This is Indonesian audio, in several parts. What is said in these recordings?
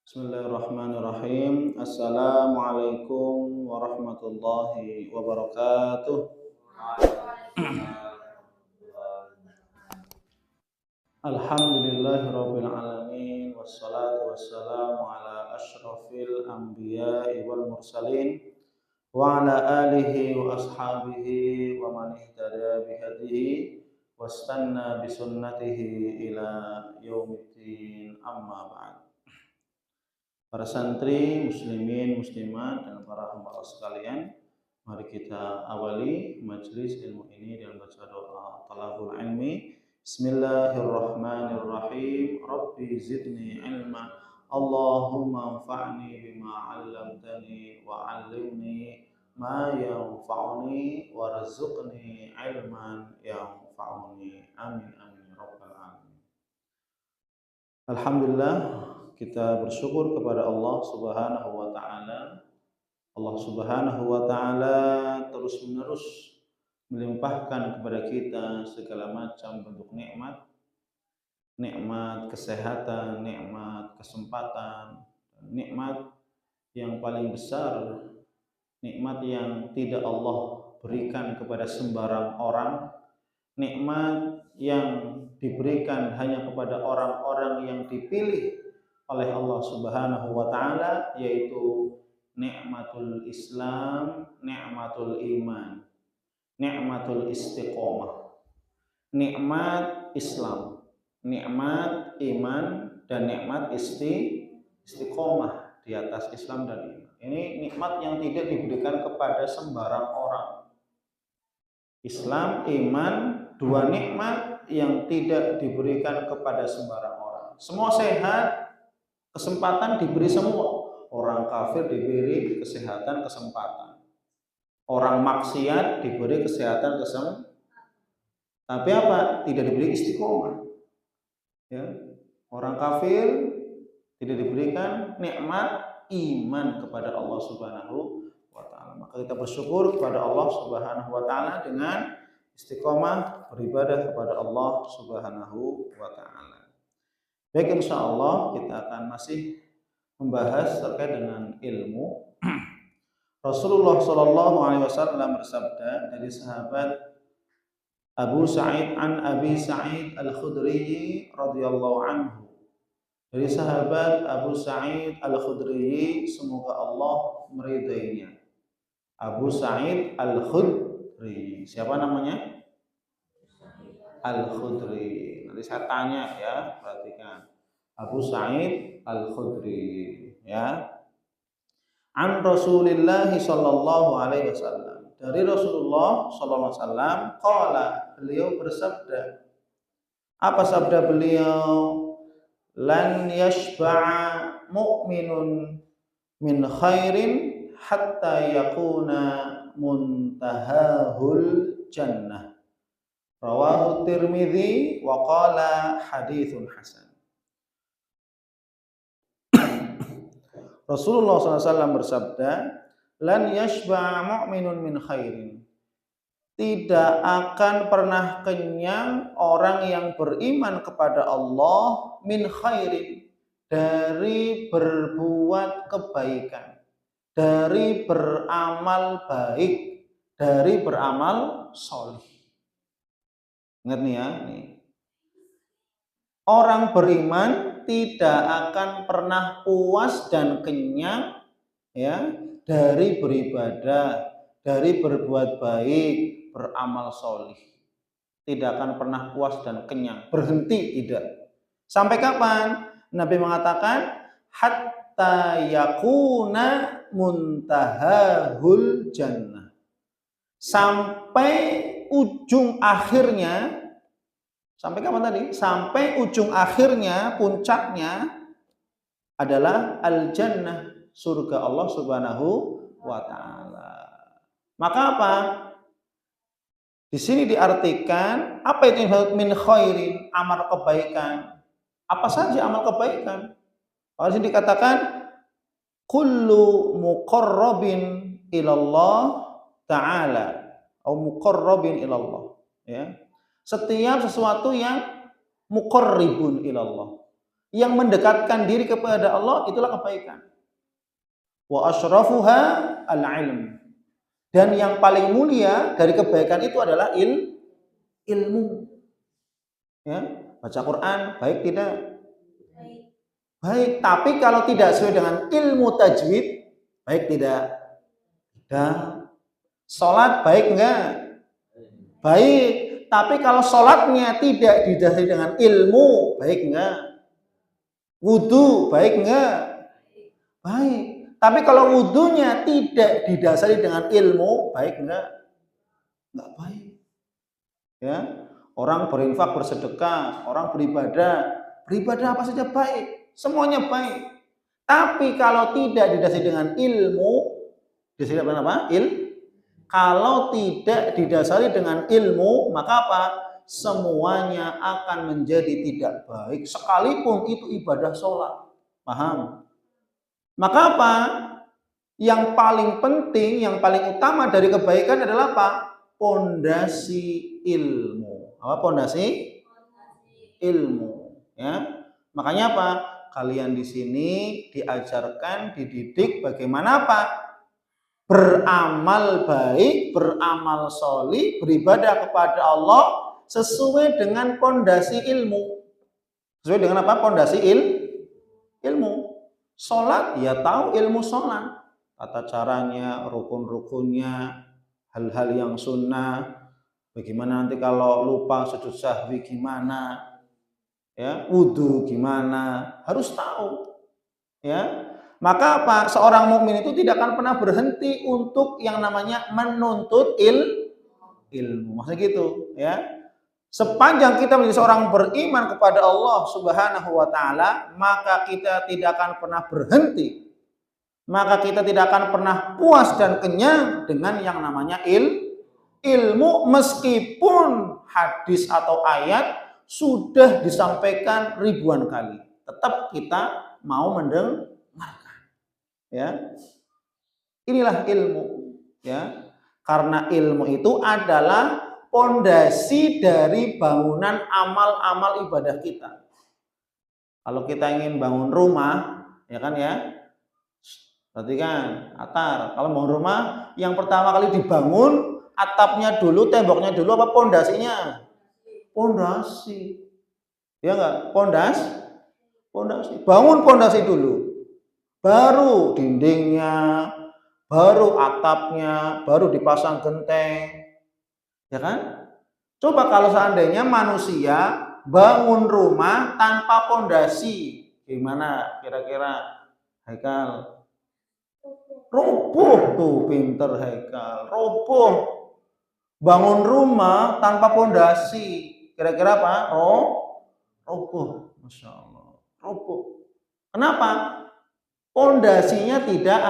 Bismillahirrahmanirrahim. Assalamualaikum warahmatullahi wabarakatuh. Alhamdulillahirabbil alamin wassalatu wassalamu ala asyrafil anbiya'i wal mursalin wa ala alihi wa ashabihi wa man ihtada bihadihi wastanna bisunnatihi ila yaumiddin, amma ba'd. Para santri, muslimin, muslimat, dan para hamba sekalian, mari kita awali majelis ilmu ini dengan baca doa talabul ilmi. Bismillahirrahmanirrahim. Rabbi zidni ilma. Allahumma anfa'ni bima 'allamtani wa 'allimni ma yanfa'uni warzuqni ilman yanfa'uni. Amin amin ya rabbal alamin. Alhamdulillah, kita bersyukur kepada Allah Subhanahu wa taala. Allah Subhanahu wa taala terus-menerus melimpahkan kepada kita segala macam bentuk nikmat, nikmat kesehatan, nikmat kesempatan, nikmat yang paling besar, nikmat yang tidak Allah berikan kepada sembarang orang, nikmat yang diberikan hanya kepada orang-orang yang dipilih oleh Allah Subhanahu wa taala, yaitu nikmatul Islam, nikmatul iman, nikmatul istiqomah. Nikmat Islam, nikmat iman, dan nikmat istiqomah di atas Islam dan iman. Ini nikmat yang tidak diberikan kepada sembarang orang. Islam, iman, dua nikmat yang tidak diberikan kepada sembarang orang. Semua sehat, kesempatan diberi semua. Orang kafir diberi kesehatan, kesempatan. Orang maksiat diberi kesehatan, kesempatan. Tapi apa? Tidak diberi istiqomah. Ya. Orang kafir tidak diberikan nikmat iman kepada Allah Subhanahu wa taala. Maka kita bersyukur kepada Allah Subhanahu wa taala dengan istiqomah beribadah kepada Allah Subhanahu wa taala. Baik, insyaallah kita akan masih membahas terkait dengan ilmu. Rasulullah Shallallahu Alaihi Wasallam bersabda dari sahabat Abu Sa'id an Abi Sa'id Al-Khudri radhiyallahu anhu. Dari sahabat Abu Sa'id Al-Khudri, semoga Allah meridainya. Abu Sa'id Al-Khudri. Siapa namanya? Al-Khudri. Nanti saya tanya ya, perhatikan. Abu Sa'id Al-Khudri, ya. An Rasulillah sallallahu alaihi wasallam. Dari Rasulullah sallallahu alaihi wasallam, qala, beliau bersabda. Apa sabda beliau? Lan yashba'a mu'minun min khairin hatta yakuna muntahahul jannah. Rawahu Tirmidzi wa qala haditsun hasan. Rasulullah SAW bersabda, lan yashba'a mu'minun min khairin. Tidak akan pernah kenyang orang yang beriman kepada Allah min khairin, dari berbuat kebaikan, dari beramal baik, dari beramal solih. Ingat nih ya, nih. Orang beriman tidak akan pernah puas dan kenyang ya dari beribadah, dari berbuat baik, beramal solih. Tidak akan pernah puas dan kenyang, berhenti tidak. Sampai kapan? Nabi mengatakan hatta yakuna muntahahul jannah. Sampai ujung akhirnya. Sampai kapan tadi? Sampai ujung akhirnya, puncaknya adalah al-jannah, surga Allah Subhanahu wa taala. Maka apa? Di sini diartikan apa itu yang disebut min khairin, amal kebaikan. Apa saja amal kebaikan? Di sini dikatakan kullu muqarrabin ilallah ta'ala atau muqarrabin ilallah, ya. Setiap sesuatu yang muqarribun ilallah, yang mendekatkan diri kepada Allah, itulah kebaikan. Wa asyrafuha al-ilm. Dan yang paling mulia dari kebaikan itu adalah ilmu. Ya, baca Quran baik tidak? Baik, tapi kalau tidak sesuai dengan ilmu tajwid, baik tidak? Tidak. Salat baik enggak? Baik, tapi kalau salatnya tidak didasari dengan ilmu, baik enggak? Wudu baik enggak? Baik. Tapi kalau wudunya tidak didasari dengan ilmu, baik enggak? Enggak baik. Ya, orang berinfak, bersedekah, orang beribadah apa saja baik, semuanya baik. Tapi kalau tidak didasari dengan ilmu, didasari dengan apa? Kalau tidak didasari dengan ilmu, maka apa? Semuanya akan menjadi tidak baik, sekalipun itu ibadah sholat. Paham? Maka apa? Yang paling penting, yang paling utama dari kebaikan adalah apa? Pondasi ilmu. Apa pondasi? Ilmu. Ya, makanya apa? Kalian di sini diajarkan, dididik bagaimana apa? Beramal baik, beramal sholih, beribadah kepada Allah sesuai dengan pondasi ilmu. Sesuai dengan apa? Pondasi ilmu. Sholat, ya tahu ilmu sholat, tata caranya, rukun-rukunnya, hal-hal yang sunnah, bagaimana nanti kalau lupa sujud sahwi gimana, ya, wudu gimana, harus tahu. Ya, maka apa? Seorang mukmin itu tidak akan pernah berhenti untuk yang namanya menuntut ilmu. Maksudnya gitu, ya. Sepanjang kita menjadi seorang beriman kepada Allah Subhanahu wa taala, maka kita tidak akan pernah berhenti. Maka kita tidak akan pernah puas dan kenyang dengan yang namanya ilmu, meskipun hadis atau ayat sudah disampaikan ribuan kali. Tetap kita mau mendengarkan. Ya. Inilah ilmu, ya. Karena ilmu itu adalah pondasi dari bangunan amal-amal ibadah kita. Kalau kita ingin bangun rumah, ya kan ya, berarti kan atar. Kalau bangun rumah, yang pertama kali dibangun atapnya dulu, temboknya dulu, apa pondasinya? Pondasi. Ya enggak? Pondasi. Bangun pondasi dulu. Baru dindingnya, baru atapnya, baru dipasang genteng. Ya kan? Coba kalau seandainya manusia bangun rumah tanpa pondasi, gimana kira-kira Haikal? Roboh tuh, pinter Haikal. Roboh. Bangun rumah tanpa pondasi, kira-kira apa? Roboh. Masya Allah. Roboh. Kenapa? Pondasinya tidak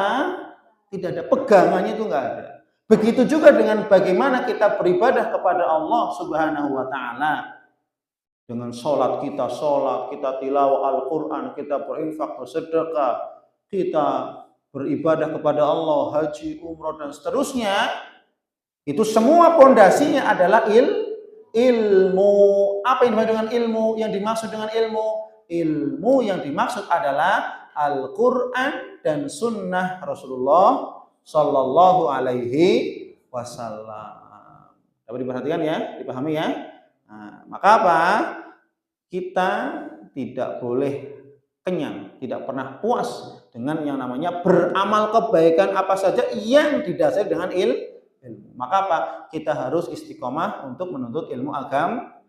ada, pegangannya itu enggak ada. Begitu juga dengan bagaimana kita beribadah kepada Allah Subhanahu wa taala. Dengan sholat, kita tilawah Al-Qur'an, kita berinfak, bersedekah, kita beribadah kepada Allah, haji, umroh dan seterusnya. Itu semua pondasinya adalah ilmu. Apa yang dimaksud dengan ilmu? Yang dimaksud dengan ilmu yang dimaksud adalah Al-Qur'an dan sunnah Rasulullah Sallallahu alaihi wasallam. Dapat diperhatikan ya, dipahami ya. Nah, maka apa? Kita tidak boleh kenyang, tidak pernah puas dengan yang namanya beramal kebaikan apa saja yang didasari dengan ilmu. Maka apa? Kita harus istiqomah untuk menuntut ilmu agama.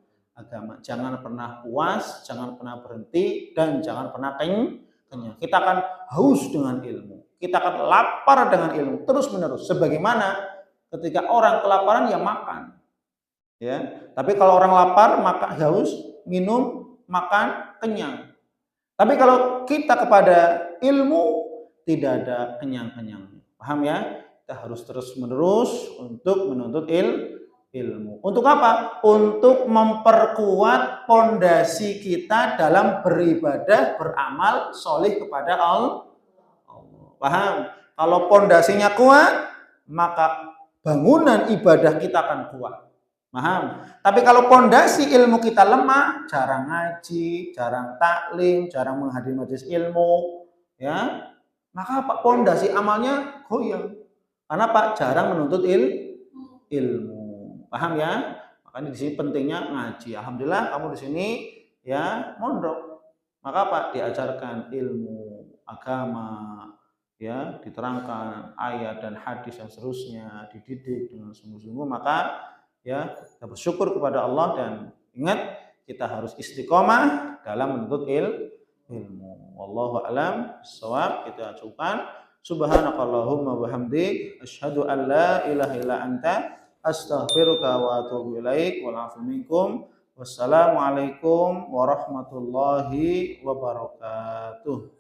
Jangan pernah puas, jangan pernah berhenti, dan jangan pernah kenyang. Kita akan haus dengan ilmu. Kita akan lapar dengan ilmu terus menerus. Sebagaimana ketika orang kelaparan ya makan, ya. Tapi kalau orang lapar maka haus, minum, makan, kenyang. Tapi kalau kita kepada ilmu tidak ada kenyang-kenyangnya. Paham ya? Kita harus terus menerus untuk menuntut ilmu. Untuk apa? Untuk memperkuat pondasi kita dalam beribadah, beramal sholih kepada Allah. Paham? Kalau pondasinya kuat, maka bangunan ibadah kita akan kuat. Paham? Tapi kalau pondasi ilmu kita lemah, jarang ngaji, jarang taklim, jarang menghadiri majelis ilmu, ya, maka apa? Pondasi amalnya goyah. Karena Pak jarang menuntut ilmu. Paham ya? Makanya di sini pentingnya ngaji. Alhamdulillah kamu di sini ya mondok. Maka Pak diajarkan ilmu agama, ya, diterangkan ayat dan hadis dan seterusnya, dididik dengan sungguh-sungguh, maka ya kita bersyukur kepada Allah dan ingat kita harus istiqomah dalam menuntut ilmu. Wallahu a'lam bishawab. Kita acukan subhanakallahumma wa bihamdik asyhadu an la ilaha illa anta astaghfiruka wa atubu ilaik wal afu minkum. Wassalamualaikum warahmatullahi wabarakatuh.